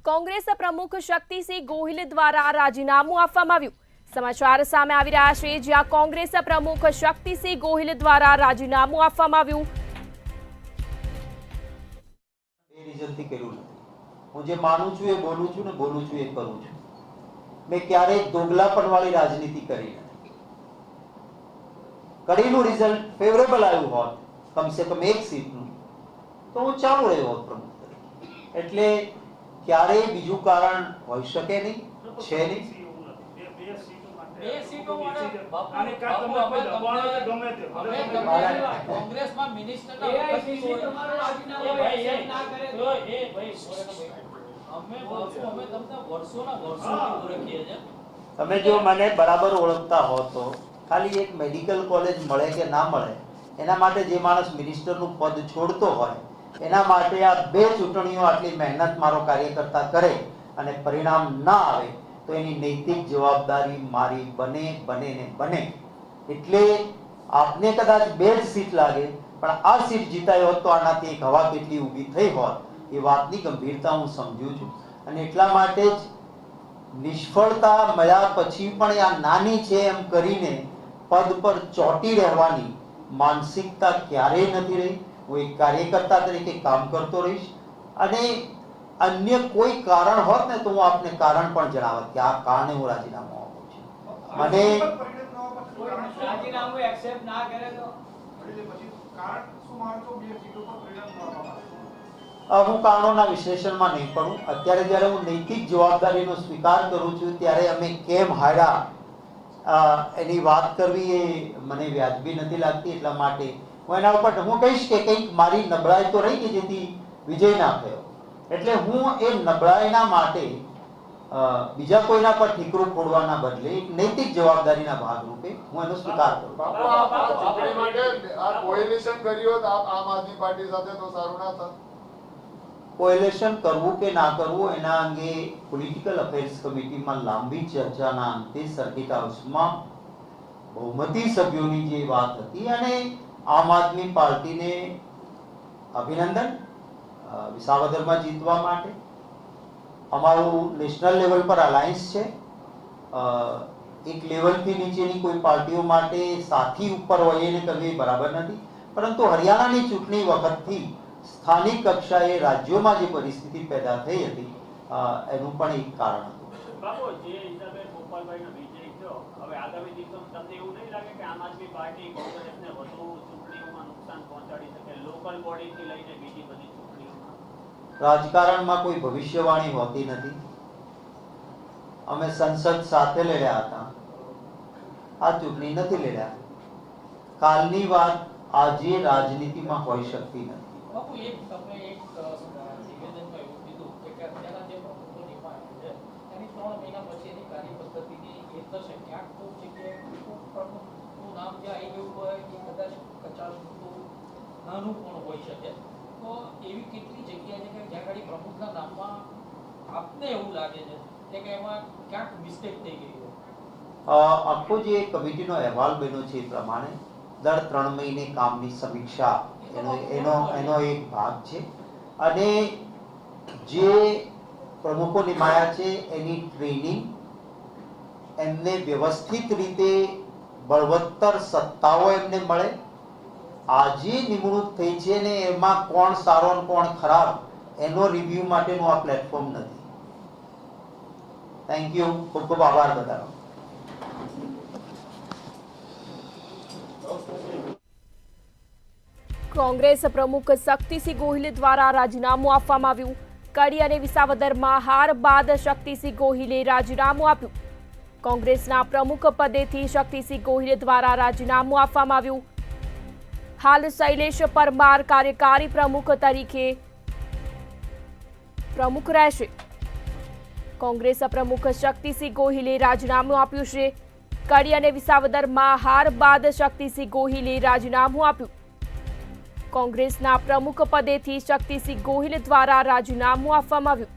કોંગ્રેસ પ્રમુખ શક્તિસિંહ ગોહિલ દ્વારા રાજીનામું આપવામાં આવ્યું। સમાચાર સામે આવી રહ્યા છે, જ્યાં કોંગ્રેસ પ્રમુખ શક્તિસિંહ ગોહિલ દ્વારા રાજીનામું આપવામાં આવ્યું। એ રીઝનથી કર્યું નથી। હું જે માનું છું એ બોલું છું ને બોલું છું એ કરું છું। મેં ક્યારેય દોગલાપણવાળી રાજનીતિ કરી નથી। કડીનું રિઝલ્ટ ફેવરેબલ આવ્યું હોત કમસે કમ એક સીટનું તો હું ચાલુ રહ્યો હોત પ્રમુખ તરીકે। એટલે ક્યારેય બીજું કારણ હોઈ શકે નહીં, છે નહીં। તમે જો મને બરાબર ઓળખતા હો તો ખાલી એક મેડિકલ કોલેજ મળે કે ના મળે એના માટે જે માણસ મિનિસ્ટરનું પદ છોડતો હોય એના માટે આ બે ચૂંટણીઓ આટલી મહેનત મારો કાર્યકર્તા કરે અને પરિણામ ના આવે તો એની નૈતિક જવાબદારી મારી બને। એટલે આપને કદાચ બે જ સીટ લાગે પણ આ સીટ જીતાઈ હોત તો આનાથી એક હવા કેટલી ઊભી થઈ હોત એ વાતની ગંભીરતા હું સમજુ છું। અને એટલા માટે જ નિષ્ફળતા મળ્યા પછી પણ આ નાની છે એમ કરીને પદ પર ચોંટી રહેવાની માનસિકતા ક્યારેય નથી રહી। હું એક કાર્યકર્તા તરીકે કામ કરતો રહીશ અને અન્ય કોઈ કારણ હોત ને તો હું આપને કારણ પણ જણાવત કે આ કારણે હું રાજીનામું આપું છું। મને રાજીનામું એક્સેપ્ટ ના કરે તો કારણ શું માનતો બે સીટો પર પરિણામ ન આપવામાં? હું કારણોના વિશ્લેષણમાં નહીં પડું। અત્યારે જ્યારે હું નૈતિક જવાબદારીનો સ્વીકાર કરું છું ત્યારે અમે કેમ હાર્યા એની વાત કરવી એ મને વ્યાજબી નથી લાગતી। એટલા માટે હું એના ઉપર હું કહીશ કે કંઈક મારી નબળાઈ તો રહી કે જેથી વિજય ના થયો। એટલે હું એ નબળાઈના માટે બીજા કોઈના પર ઠીકરું ફોડવાના બદલે એક નૈતિક જવાબદારીના ભાગરૂપે હું એનો સ્વીકાર કરું। કોએલિશન કરવું કે ના કરવું એના અંગે પોલિટિકલ અફેર્સ કમિટીમાં લાંબી ચર્ચાના અંતે સર્કિટ હાઉસમાં બહુમતી સભ્યોની જે વાત હતી અને આમ આદમી પાર્ટીને અભિનંદન વિસાવદરમાં જીતવા માટે। અમારું નેશનલ લેવલ પર અલાયન્સ છે। એક લેવલથી નીચેની કોઈ પાર્ટીઓ માટે સાથી ઉપર હોય એને કરવી બરાબર નથી, પરંતુ હરિયાણાની ચૂંટણી વખતથી સ્થાનિક કક્ષાએ રાજ્યોમાં જે પરિસ્થિતિ પેદા થઈ હતી એનું પણ એક કારણ હતું। બાપુ, જે હિસાબે ગોપાલભાઈનો વિજય થયો, હવે આગામી દિવસોમાં તમને એવું નહીં લાગે કે આમ આદમી પાર્ટી કોંગ્રેસને વધુ ચૂંટણીઓમાં નુકસાન પહોંચાડી શકે, લોકલ બોડીથી લઈને બીજી બધી ચૂંટણીઓમાં? રાજકારણમાં કોઈ ભવિષ્યવાણી હોતી નથી। અમે સંસદ સાથે લડ્યા હતા, આ ચૂંટણી નથી લડ્યા। કાલની વાત આજે રાજનીતિમાં હોઈ શકતી નથી। બાપુ, એક તમે એક નિવેદનમાં એવું કીધું કે અત્યારના જે પ્રમુખો નિમાયા છે એની 3 મહિના પછીની કાર્યપદ્ધતિની એ થશે ક્યાંક તો જગ્યાએ પ્રમુખનું નામ જે આવી ગયું હોય કે કદાચ 50 નાનું પણ હોઈ શકે, તો એવી કેટલી જગ્યા છે કે જ્યાં આગળ પ્રમુખના નામમાં આપને એવું લાગે છે કે એમાં ક્યાંક મિસ્ટેક થઈ ગઈ હોય? આખો જે કમિટીનો અહેવાલ બન્યો છે એ પ્રમાણે દર 3 મહિને કામની સમીક્ષા એનો એક ભાગ છે અને જે પ્રમુખો નિમાયા છે એની ટ્રેનિંગ, એમને વ્યવસ્થિત રીતે બળવત્તર સત્તાઓ એમને મળે। આજે નિમણૂક થઈ છે ને એમાં કોણ સારો અને કોણ ખરાબ એનો રિવ્યુ માટેનું આ પ્લેટફોર્મ નથી। થેન્ક યુ, ખૂબ ખૂબ આભાર બધાનો। કોંગ્રેસ પ્રમુખ શક્તિસિંહ ગોહિલ દ્વારા રાજીનામું આપવામાં આવ્યું। કડી અને વિસાવદરમાં હાર બાદ શક્તિસિંહ ગોહિલે રાજીનામું આપ્યું। કોંગ્રેસના પ્રમુખ પદેથી શક્તિસિંહ ગોહિલ દ્વારા રાજીનામું આપવામાં આવ્યું। હાલ શૈલેષ પરમાર કાર્યકારી પ્રમુખ તરીકે પ્રમુખ રહેશે। કોંગ્રેસ પ્રમુખ શક્તિસિંહ ગોહિલે રાજીનામું આપ્યું છે। કડી અને વિસાવદરમાં હાર બાદ શક્તિસિંહ ગોહિલે રાજીનામું આપ્યું। કોંગ્રેસના પ્રમુખ પદેથી શક્તિસિંહ ગોહિલ દ્વારા રાજીનામું આપવામાં આવ્યું।